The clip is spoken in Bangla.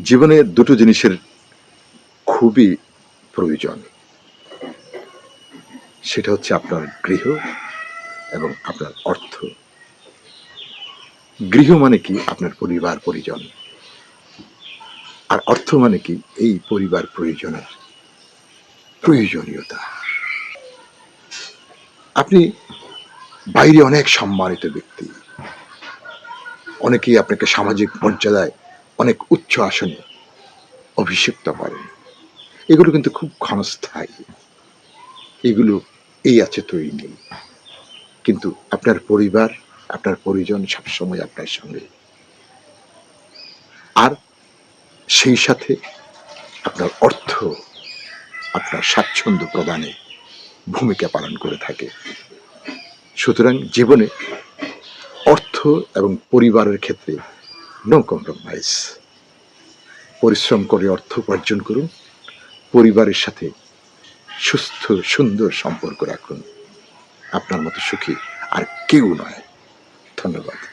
জীবনে দুটো জিনিসের খুবই প্রয়োজন। সেটা হচ্ছে আপনার গৃহ এবং আপনার অর্থ। গৃহ মানে কি? আপনার পরিবার পরিজন। আর অর্থ মানে কি? এই পরিবার প্রয়োজনের প্রয়োজনীয়তা। আপনি বাইরে অনেক সম্মানিত ব্যক্তি। অনেকেই আপনাকে সামাজিক মর্যাদায় অনেক উচ্চ আসনে অভিষিক্ত করেন। এগুলো কিন্তু খুব ক্ষণস্থায়ী। এগুলো এই আছে তো এই নেই। কিন্তু আপনার পরিবার, আপনার পরিজন সবসময় আপনার সঙ্গে। আর সেই সাথে আপনার অর্থ আপনার স্বাচ্ছন্দ্য প্রদানে ভূমিকা পালন করে থাকে। সুতরাং জীবনে অর্থ এবং পরিবারের ক্ষেত্রে নো কম্প্রোমাইজ। পরিশ্রম করে অর্থ উপার্জন করুন, পরিবারের সাথে সুস্থ সুন্দর সম্পর্ক রাখুন। আপনার মতো সুখী আর কেউ নয়। ধন্যবাদ।